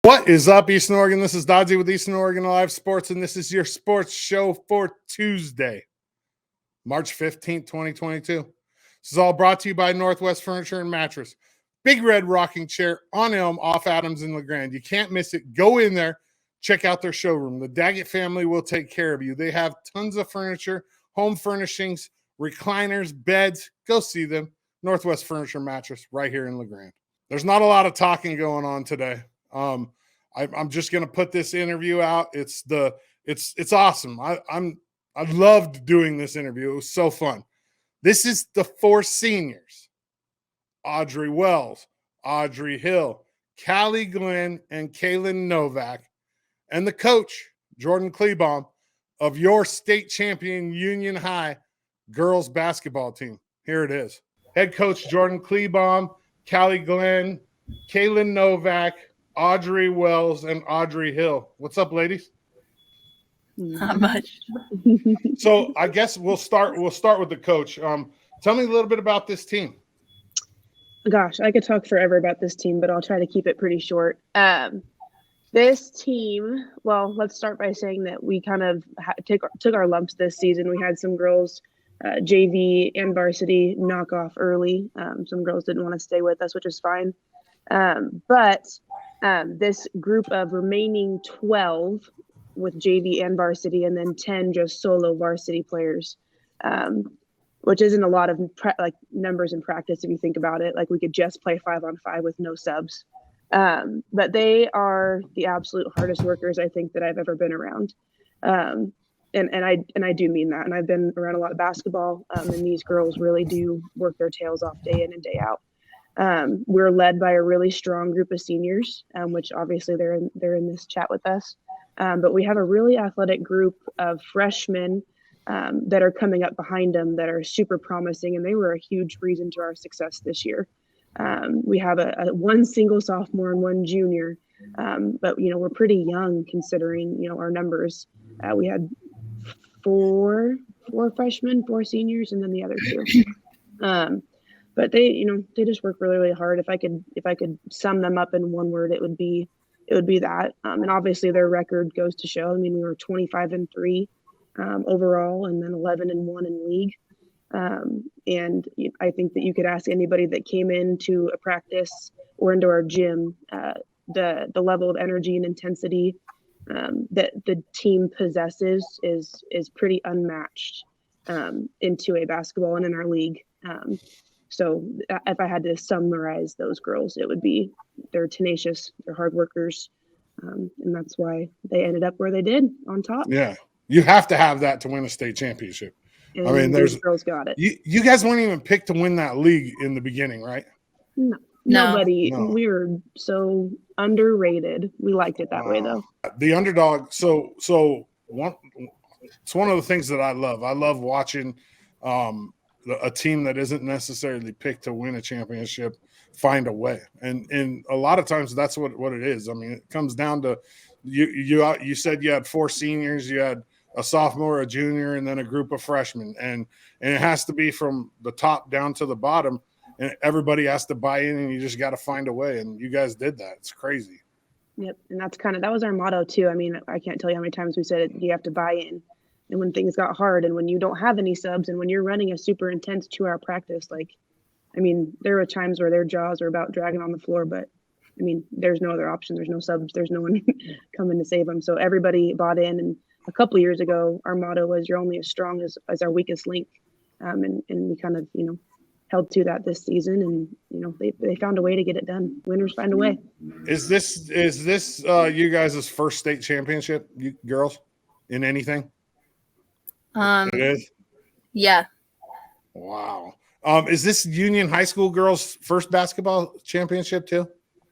What is up, Eastern Oregon? This is Dodgy with Eastern Oregon Live Sports, and this is your sports show for Tuesday, March 15th, 2022. This is all brought to you by Northwest Furniture and Mattress. Big red rocking chair on Elm, off Adams and LeGrand. You can't miss it. Go in there. Check out their showroom. The Daggett family will take care of you. They have tons of furniture, home furnishings, recliners, beds. Go see them. Northwest Furniture and Mattress right here in LeGrand. There's not a lot of talking going on today. I'm just going to put this interview out. It's awesome. I loved doing this interview. It was so fun. This is the four seniors: Audrey Wells, Audrey Hill, Callie Glenn, and Kaylin Nowak, and the coach, Jordan Klebaum, of your state champion Union High girls basketball team. Here it is. Head coach Jordan Klebaum, Callie Glenn, Kaylin Nowak, Audrey Wells, and Audrey Hill. What's up, ladies? Not much. So I guess we'll start with the coach. Tell me a little bit about this team. Gosh, I could talk forever about this team, but I'll try to keep it pretty short. This team, well, let's start by saying that we kind of took our lumps this season. We had some girls, JV and varsity, knock off early. Some girls didn't want to stay with us, which is fine. But this group of remaining 12 with JV and varsity, and then 10 just solo varsity players, which isn't a lot of numbers in practice if you think about it. Like, we could just play 5-on-5 with no subs. But they are the absolute hardest workers I think that I've ever been around. And I do mean that. And I've been around a lot of basketball, and these girls really do work their tails off day in and day out. We're led by a really strong group of seniors, which obviously they're in this chat with us. But we have a really athletic group of freshmen that are coming up behind them that are super promising, and they were a huge reason to our success this year. We have a one single sophomore and one junior, but we're pretty young considering our numbers. We had four freshmen, 4 seniors, and then the other 2. But they just work really, really hard. If I could sum them up in one word, it would be that. And obviously their record goes to show. I mean, we were 25-3 overall, and then 11-1 in league. And I think that you could ask anybody that came into a practice or into our gym, the level of energy and intensity that the team possesses is pretty unmatched into a basketball and in our league. So if I had to summarize those girls, it would be they're tenacious, they're hard workers, and that's why they ended up where they did, on top. Yeah, you have to have that to win a state championship. And I mean, these girls got it. You guys weren't even picked to win that league in the beginning, right? No. Nobody. No. We were so underrated. We liked it that way, though. The underdog. So it's one of the things that I love. I love watching a team that isn't necessarily picked to win a championship find a way, and a lot of times that's what it is. I mean, it comes down to you said you had 4 seniors, you had a sophomore, a junior, and then a group of freshmen, and it has to be from the top down to the bottom, and everybody has to buy in, and you just got to find a way, and you guys did that. It's crazy. Yep, and that was our motto too. I mean, I can't tell you how many times we said it. You have to buy in. And when things got hard, and when you don't have any subs, and when you're running a super intense 2-hour practice, there were times where their jaws were about dragging on the floor, but I mean, there's no other option. There's no subs. There's no one coming to save them. So everybody bought in. And a couple of years ago, our motto was, "You're only as strong as our weakest link." And we kind of, held to that this season, and they found a way to get it done. Winners find a way. Is this you guys' first state championship, you girls, in anything? It is? Yeah. Wow. Is this Union High School girls' first basketball championship too?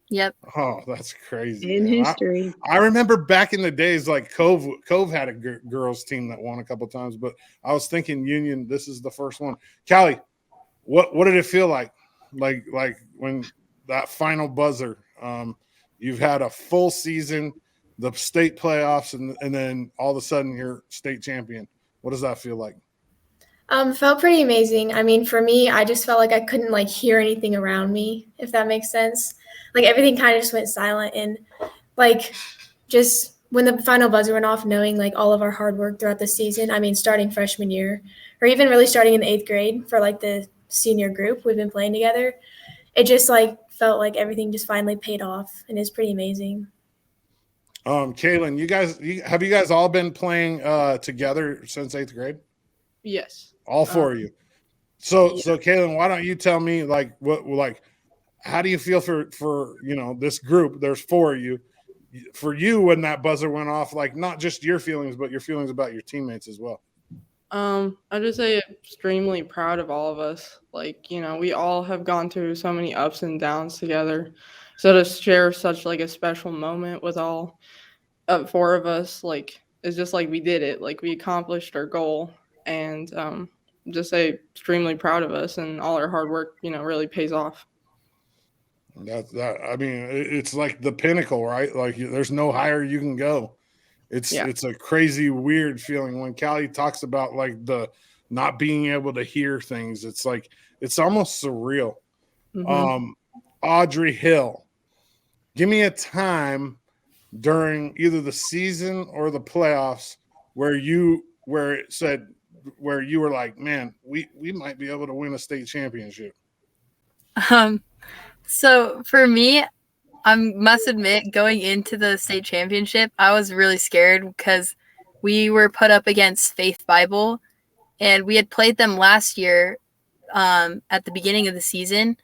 Yep. Oh, that's crazy. In history. I remember back in the days, like Cove had a girls team that won a couple times, but I was thinking Union, this is the first one. Callie, what did it feel like? Like when that final buzzer, you've had a full season, the state playoffs, and then all of a sudden you're state champion. What does that feel like? Felt pretty amazing. I mean, for me, I just felt like I couldn't hear anything around me, if that makes sense. Like, everything kind of just went silent, and like just when the final buzzer went off, knowing like all of our hard work throughout the season. I mean, starting freshman year or even really starting in the 8th grade for like the senior group we've been playing together. It just like felt like everything just finally paid off, and it's pretty amazing. Kaylin, have you guys all been playing together since 8th grade? Yes. All 4 of you. So Yeah. Kaylin, why don't you tell me how do you feel for this group? There's 4 of you. For you, when that buzzer went off, like not just your feelings, but your feelings about your teammates as well. I just say extremely proud of all of us. Like, we all have gone through so many ups and downs together. So to share such like a special moment with all 4 of us, like, it's just like we did it. Like we accomplished our goal, and just say extremely proud of us, and all our hard work, really pays off. I mean, it's like the pinnacle, right? Like there's no higher you can go. It's a crazy, weird feeling when Callie talks about like the not being able to hear things. It's like it's almost surreal. Mm-hmm. Audrey Hill, give me a time during either the season or the playoffs where you were like, man, we might be able to win a state championship. So for me, I must admit, going into the state championship, I was really scared because we were put up against Faith Bible, and we had played them last year at the beginning of the season,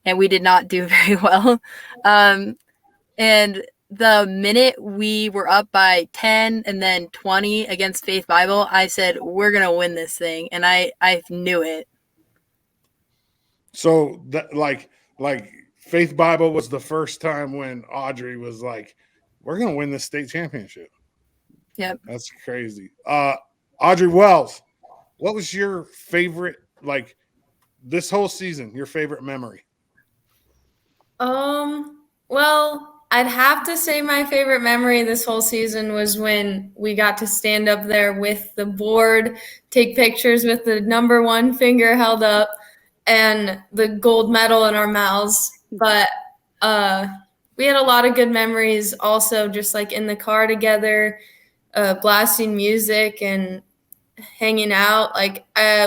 and we did not do very well. And the minute we were up by 10 and then 20 against Faith Bible, I said, we're going to win this thing. And I knew it. So that like Faith Bible was the first time when Audrey was like, we're going to win this state championship. Yep. That's crazy. Audrey Wells, what was your favorite, like this whole season, your favorite memory? Well, I'd have to say my favorite memory this whole season was when we got to stand up there with the board, take pictures with the number 1 finger held up and the gold medal in our mouths. But we had a lot of good memories also, just like in the car together, blasting music and hanging out. Like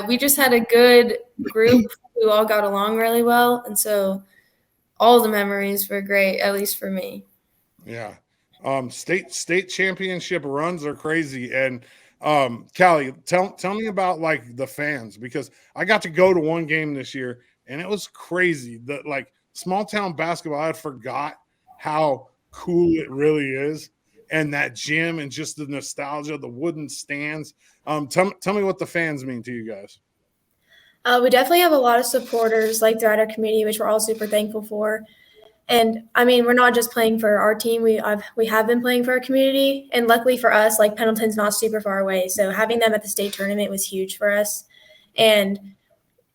we just had a good group who all got along really well. And so all the memories were great, at least for me. Yeah. State championship runs are crazy. And Callie, tell me about like the fans, because I got to go to one game this year and it was crazy. That like small town basketball, I forgot how cool it really is. And that gym and just the nostalgia, the wooden stands. Tell me what the fans mean to you guys. We definitely have a lot of supporters like throughout our community, which we're all super thankful for. And I mean, we're not just playing for our team. We have been playing for our community, and luckily for us, like Pendleton's not super far away. So having them at the state tournament was huge for us. And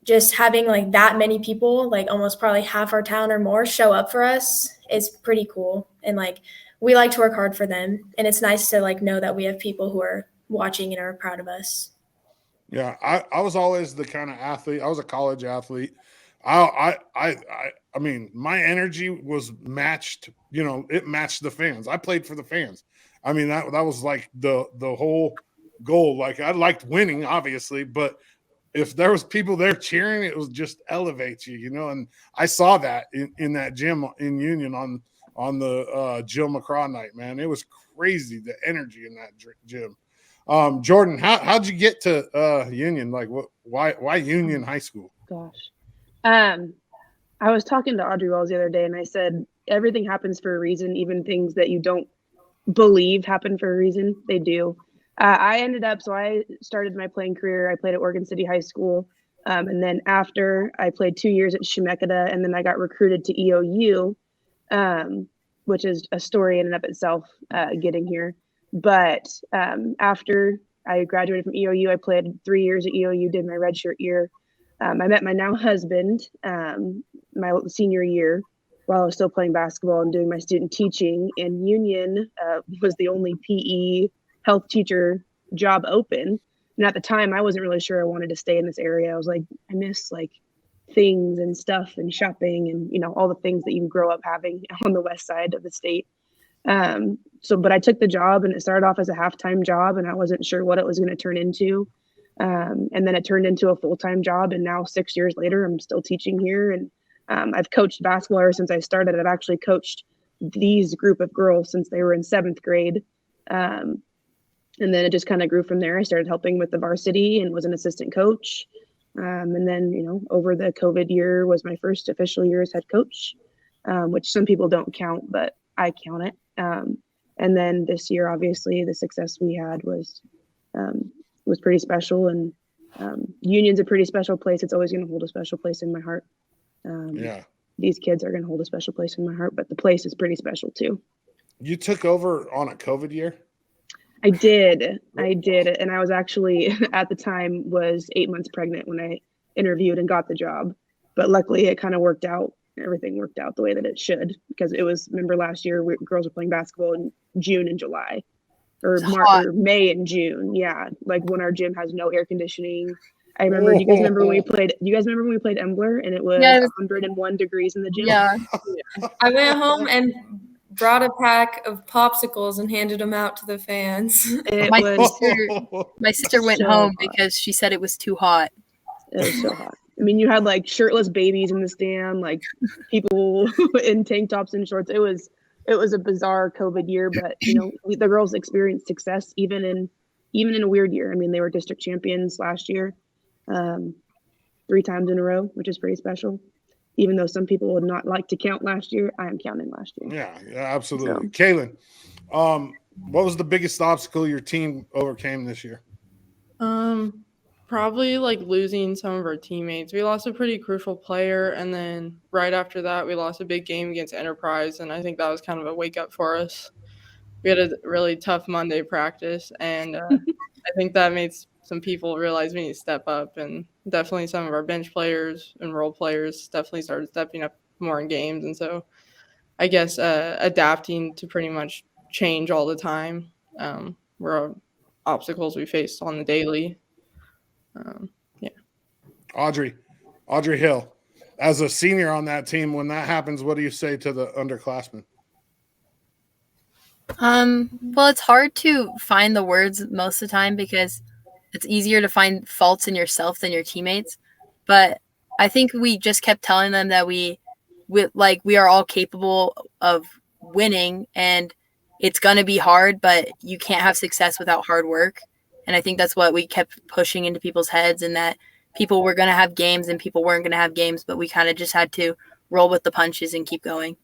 just having like that many people, like almost probably half our town or more, show up for us is pretty cool. And like we like to work hard for them, and it's nice to like know that we have people who are watching and are proud of us. Yeah, I was always the kind of athlete. I was a college athlete. I mean, my energy was matched. It matched the fans. I played for the fans. I mean, that was like the whole goal. Like I liked winning, obviously, but if there was people there cheering, it was just elevates you, And I saw that in that gym in Union on the Jill McCraw night, man. It was crazy, the energy in that gym. Jordan, how'd you get to Union? Like, why Union High School? Gosh, I was talking to Audrey Wells the other day, and I said everything happens for a reason. Even things that you don't believe happen for a reason, they do. I started my playing career. I played at Oregon City High School, and then after I played 2 years at Chemeketa, and then I got recruited to EOU, which is a story in and of itself, getting here. But after I graduated from EOU, I played 3 years at EOU, did my redshirt year. I met my now husband my senior year while I was still playing basketball and doing my student teaching. And Union was the only PE health teacher job open. And at the time, I wasn't really sure I wanted to stay in this area. I was like, I miss like things and stuff and shopping and, all the things that you grow up having on the west side of the state. But I took the job, and it started off as a half-time job, and I wasn't sure what it was going to turn into. And then it turned into a full-time job, and now 6 years later, I'm still teaching here. And I've coached basketball ever since I started. I've actually coached these group of girls since they were in 7th grade. And then it just kind of grew from there. I started helping with the varsity and was an assistant coach. And then, over the COVID year was my first official year as head coach, which some people don't count, but I count it. And then this year, obviously, the success we had was pretty special. And Union's a pretty special place. It's always going to hold a special place in my heart. These kids are going to hold a special place in my heart, but the place is pretty special too. You took over on a COVID year? I did. And I was actually, at the time, was 8 months pregnant when I interviewed and got the job. But luckily, it kind of worked out. Everything worked out the way that it should, because it was, remember last year, girls were playing basketball in June and July, or May and June. Yeah, like when our gym has no air conditioning. I remember. Do you guys remember when we played? Embler and it was 101 degrees in the gym? Yeah. I went home and brought a pack of popsicles and handed them out to the fans. My sister went home because she said it was too hot. It was so hot. I mean, you had like shirtless babies in the stand, like people in tank tops and shorts. It was a bizarre COVID year, but the girls experienced success even in a weird year. I mean, they were district champions last year, 3 times in a row, which is pretty special. Even though some people would not like to count last year, I am counting last year. Yeah, absolutely. So. Kaylin, what was the biggest obstacle your team overcame this year? Probably like losing some of our teammates. We lost a pretty crucial player, and then right after that, we lost a big game against Enterprise, and I think that was kind of a wake-up for us. We had a really tough Monday practice, and I think that made some people realize we need to step up, and definitely some of our bench players and role players definitely started stepping up more in games, and so I guess adapting to pretty much change all the time were obstacles we faced on the daily. Audrey Hill, as a senior on that team, when that happens, what do you say to the underclassmen? Well, it's hard to find the words most of the time because it's easier to find faults in yourself than your teammates. But I think we just kept telling them that we are all capable of winning, and it's going to be hard, but you can't have success without hard work. And I think that's what we kept pushing into people's heads, and that people were going to have games and people weren't going to have games, but we kind of just had to roll with the punches and keep going.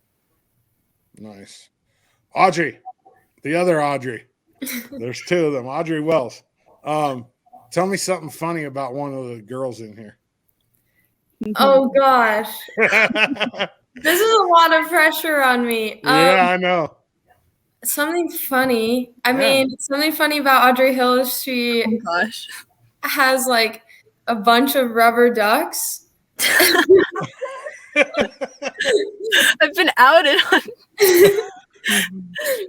Nice. Audrey, the other Audrey. There's 2 of them. Audrey Wells. Tell me something funny about one of the girls in here. Oh, gosh. This is a lot of pressure on me. Yeah, I know. Something funny. Something funny about Audrey Hill is she has like a bunch of rubber ducks. I've been outed on.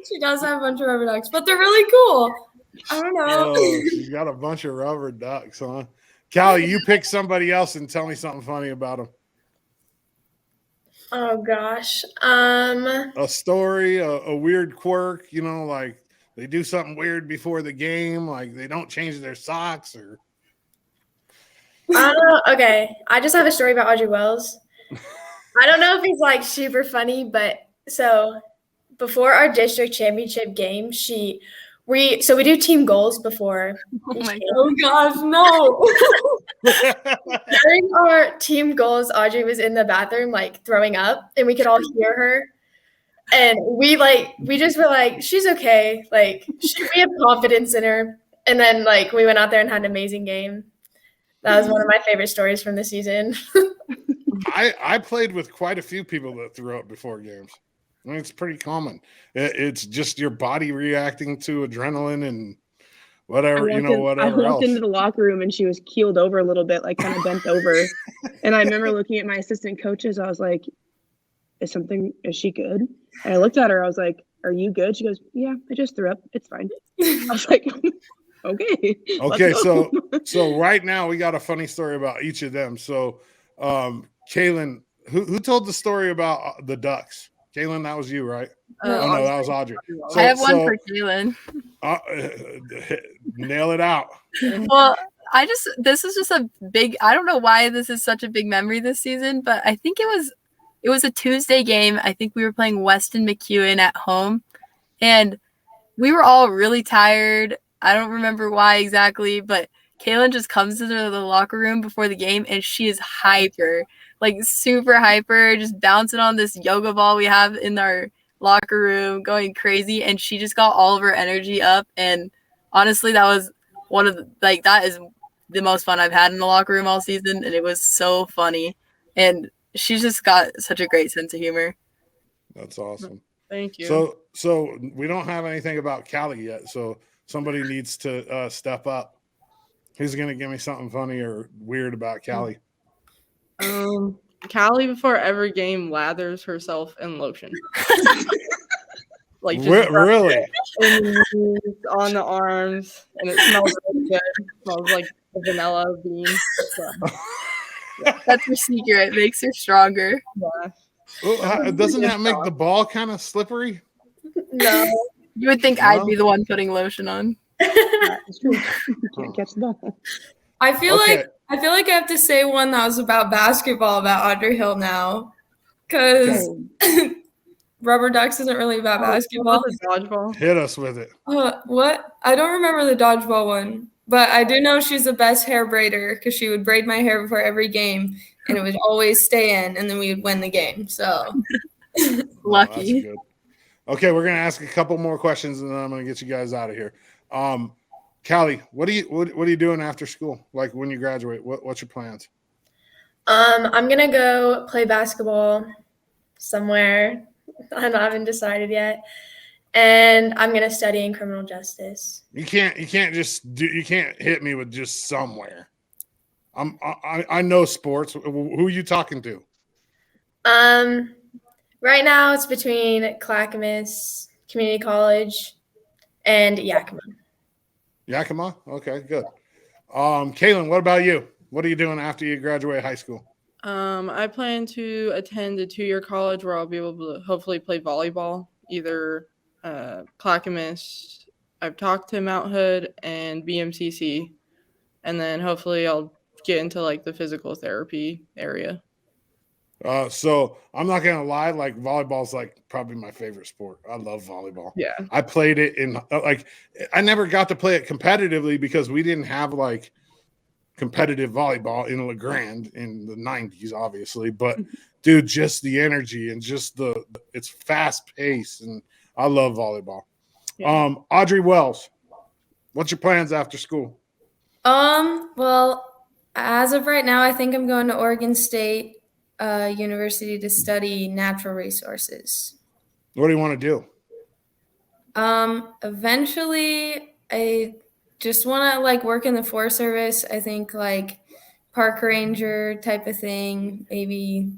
She does have a bunch of rubber ducks, but they're really cool. I don't know. Oh, she's got a bunch of rubber ducks, huh? Callie, you pick somebody else and tell me something funny about them. Oh gosh. A story, a weird quirk, like they do something weird before the game, like they don't change their socks or. I don't know. Okay. I just have a story about Audrey Wells. I don't know if it's like super funny, but so before our district championship game, we do team goals before. Oh gosh, no. During our team goals, Audrey was in the bathroom like throwing up, and we could all hear her. And we just were like, she's okay. Like we have confidence in her. And then we went out there and had an amazing game. That was one of my favorite stories from the season. I played with quite a few people that threw up before games. I mean, it's pretty common. It's just your body reacting to adrenaline and whatever, whatever else. I walked into the locker room and she was keeled over a little bit, like kind of bent over. And I remember looking at my assistant coaches. I was like, is she good? And I looked at her. I was like, are you good? She goes, yeah, I just threw up. It's fine. I was like, okay. So right now we got a funny story about each of them. So Kaylin, who told the story about the ducks? Kaylin, that was you, right? Uh, Oh no, that was Audrey. I have one for Kaylin. Nail it out. Well, this is just a big, I don't know why this is such a big memory this season, but I think it was a Tuesday game. I think we were playing Weston McEwen at home, and we were all really tired. I don't remember why exactly, but Kaylin just comes into the locker room before the game, and she is hyper, like super hyper, just bouncing on this yoga ball we have in our locker room, going crazy, and she just got all of her energy up. And honestly, that was that is the most fun I've had in the locker room all season, and it was so funny. And she's just got such a great sense of humor. That's awesome. Thank you. So we don't have anything about Callie yet, so somebody needs to step up. Who's going to give me something funny or weird about Callie? Callie before every game lathers herself in lotion. Like just Really? on the arms, and it smells really good. It smells like a vanilla bean. So, That's her secret. It makes her stronger. yeah. Well, doesn't that make the ball kind of slippery? No. You would think I'd be the one putting lotion on. It's true. You can't catch the ball. I feel Okay. like I have to say one that was about basketball about Audrey Hill now, because Rubber Ducks isn't really about basketball. Dodgeball. Hit us with it. What? I don't remember the dodgeball one, but I do know she's the best hair braider because she would braid my hair before every game, and it would always stay in, and then we would win the game. So Lucky. That's good. Okay, we're gonna ask a couple more questions, and then I'm gonna get you guys out of here. Callie, what are you doing after school? Like when you graduate, what's your plans? I'm gonna go play basketball somewhere. I haven't decided yet, and I'm gonna study in criminal justice. You can't hit me with just somewhere. I know sports. Who are you talking to? Right now it's between Clackamas Community College and Yakima. Yakima? Okay, good. Kaylin, what about you? What are you doing after you graduate high school? I plan to attend a 2-year college where I'll be able to hopefully play volleyball, either Clackamas. I've talked to Mount Hood and BMCC, and then hopefully I'll get into like the physical therapy area. So I'm not gonna lie, like volleyball's like probably my favorite sport. I love volleyball. Yeah. I played it in I never got to play it competitively because we didn't have like competitive volleyball in Grande in the 90s, obviously. But dude, just the energy and just it's fast paced, and I love volleyball. Yeah. Audrey Wells, what's your plans after school? Well, as of right now, I think I'm going to Oregon State University to study natural resources. What do you want to do? Eventually, I just want to like work in the Forest Service. I think like park ranger type of thing, maybe,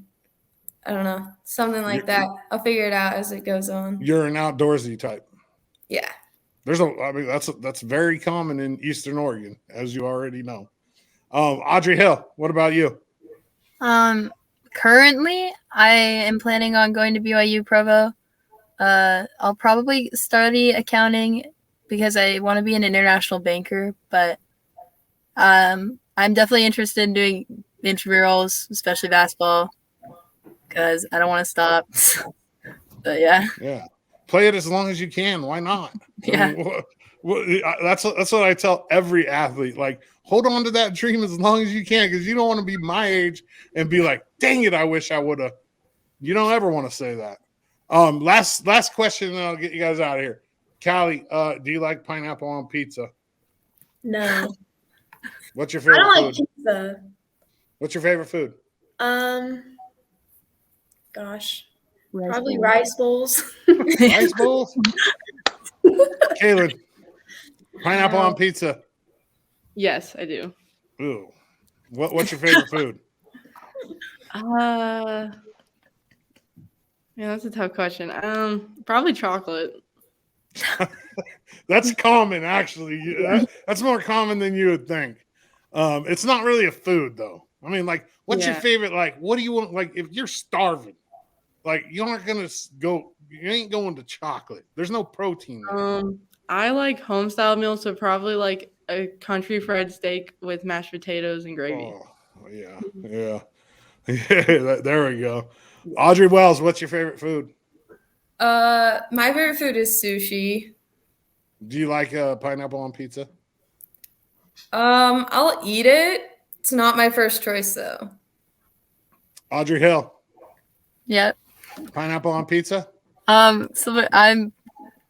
I don't know, something like that. I'll figure it out as it goes on. You're an outdoorsy type. Yeah. That's very common in Eastern Oregon, as you already know. Audrey Hill, what about you? Currently, I am planning on going to BYU Provo. I'll probably study accounting because I want to be an international banker, but I'm definitely interested in doing intramurals, especially basketball, because I don't want to stop. But yeah. Yeah. Play it as long as you can. Why not? Yeah. I mean, that's what I tell every athlete. Like, hold on to that dream as long as you can, because you don't want to be my age and be like, dang it, I wish I would have. You don't ever want to say that. Last question, and I'll get you guys out of here. Callie, do you like pineapple on pizza? No. What's your I favorite don't like food? pizza. What's your favorite food? Gosh. Rice Probably bowl. rice bowls. Rice bowls? Kaylin, pineapple on pizza. Yes, I do. Ooh. What's your favorite food? Yeah, that's a tough question. Probably chocolate. That's common, actually. That's more common than you would think. It's not really a food, though. I mean, like, what's your favorite? Like, what do you want? Like, if you're starving, Like you aren't gonna go. You ain't going to chocolate. There's no protein there. I like home style meals, so probably like a country fried steak with mashed potatoes and gravy. Oh yeah. There we go. Audrey Wells, what's your favorite food? My favorite food is sushi. Do you like pineapple on pizza? I'll eat it. It's not my first choice though. Audrey Hill, Yep. pineapple on pizza? So I'm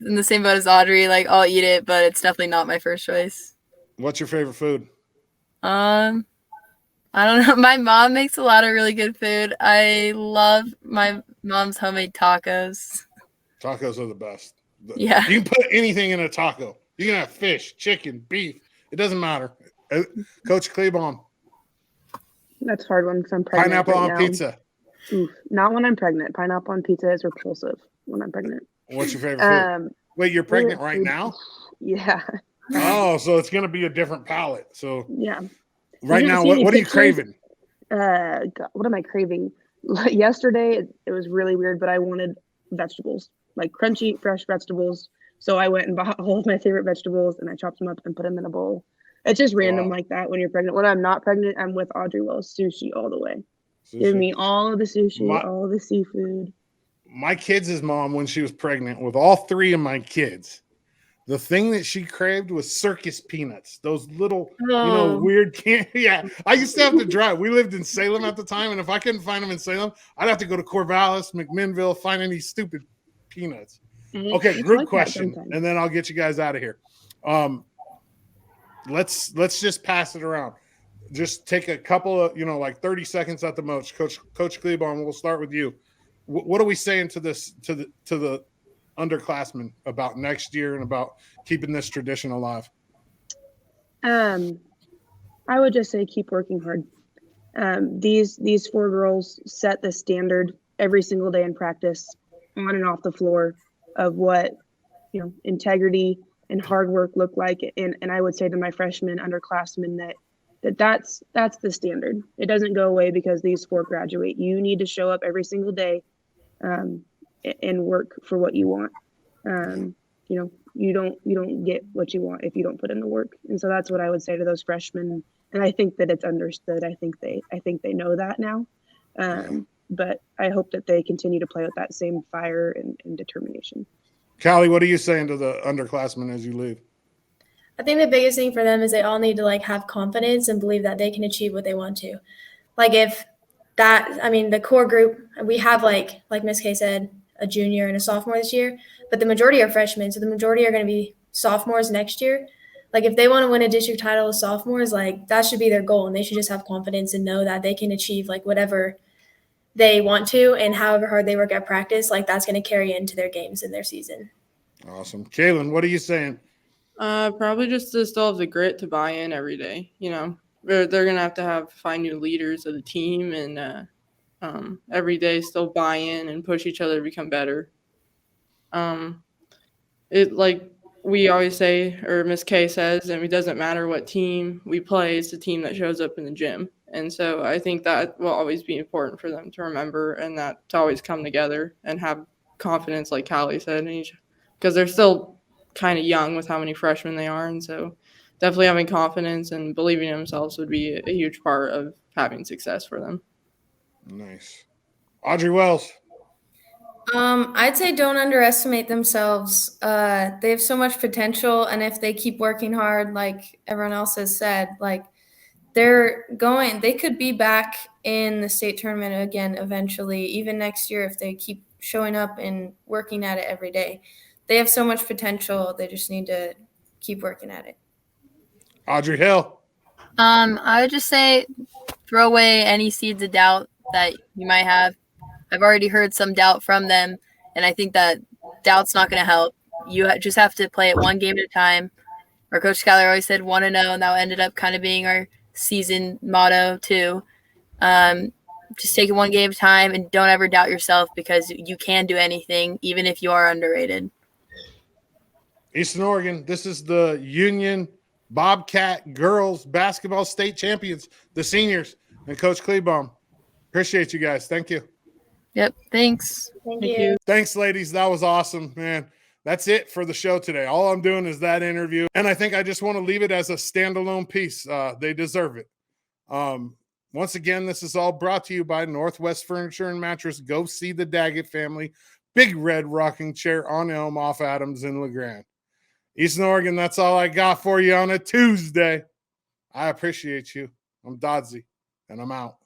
in the same boat as Audrey. Like, I'll eat it, but it's definitely not my first choice. What's your favorite food? I don't know. My mom makes a lot of really good food. I love my mom's homemade tacos. Tacos are the best. Yeah. You can put anything in a taco. You can have fish, chicken, beef. It doesn't matter. Coach Klebaum, That's a hard one because I'm pregnant. pineapple right on now. pizza. Oof, not when I'm pregnant. Pineapple on pizza is repulsive when I'm pregnant. What's your favorite food? Wait, you're pregnant right now? Yeah. Oh, so it's going to be a different palate. So Yeah. right You now, haven't seen what are any you pictures? craving? God, what am I craving? Yesterday, it was really weird, but I wanted vegetables, like crunchy, fresh vegetables. So I went and bought all of my favorite vegetables and I chopped them up and put them in a bowl. It's just random Wow. like that when you're pregnant. When I'm not pregnant, I'm with Audrey Wells, sushi all the way. Give Sushi. me all of the sushi, My- all of the seafood. My kids' mom, when she was pregnant with all three of my kids, the thing that she craved was circus peanuts. Those little, weird candy. Yeah, I used to have to drive. We lived in Salem at the time, and if I couldn't find them in Salem, I'd have to go to Corvallis, McMinnville, find any stupid peanuts. Okay, It's group like that question, sometimes. and then I'll get you guys out of here. Let's just pass it around. Just take a couple of, like 30 seconds at the most. Coach Klebaum, we'll start with you. What are we saying to the underclassmen about next year and about keeping this tradition alive? I would just say keep working hard. These four girls set the standard every single day in practice, on and off the floor, of what integrity and hard work look like. And I would say to my freshmen, underclassmen, that's the standard. It doesn't go away because these four graduate. You need to show up every single day and work for what you want. You don't get what you want if you don't put in the work. And so that's what I would say to those freshmen. And I think that it's understood. I think they know that now. But I hope that they continue to play with that same fire and determination. Callie, what are you saying to the underclassmen as you leave? I think the biggest thing for them is they all need to have confidence and believe that they can achieve what they want to. The core group, we have like Ms. K said, a junior and a sophomore this year, but the majority are freshmen. So the majority are going to be sophomores next year. If they want to win a district title as sophomores, that should be their goal. And they should just have confidence and know that they can achieve whatever they want to, and however hard they work at practice, that's going to carry into their games and their season. Awesome. Kaylin, what are you saying? Probably just to still have the grit to buy in every day. They're going to have to find new leaders of the team and every day still buy in and push each other to become better. We always say, or Miss K says, and it doesn't matter what team we play, it's the team that shows up in the gym. And so I think that will always be important for them to remember, and that to always come together and have confidence, like Callie said, because they're still kind of young with how many freshmen they are. And so definitely having confidence and believing in themselves would be a huge part of having success for them. Nice. Audrey Wells. I'd say don't underestimate themselves. They have so much potential, and if they keep working hard, like everyone else has said, they could be back in the state tournament again eventually, even next year if they keep showing up and working at it every day. They have so much potential. They just need to keep working at it. Audrey Hill. I would just say throw away any seeds of doubt that you might have. I've already heard some doubt from them, and I think that doubt's not going to help. You just have to play it one game at a time. Our Coach Skyler always said 1-0, and that ended up kind of being our season motto too. Just take it one game at a time and don't ever doubt yourself, because you can do anything, even if you are underrated. Eastern Oregon, this is the Union Bobcat girls basketball state champions, the seniors, and Coach Klebaum. Appreciate you guys. Thank you. Yep. Thanks. Thank Thank you. you. Thanks, ladies. That was awesome, man. That's it for the show today. All I'm doing is that interview. And I think I just want to leave it as a standalone piece. They deserve it. Once again, this is all brought to you by Northwest Furniture and Mattress. Go see the Daggett family. Big red rocking chair on Elm off Adams in LeGrand. Eastern Oregon, that's all I got for you on a Tuesday. I appreciate you. I'm Dodsey, and I'm out.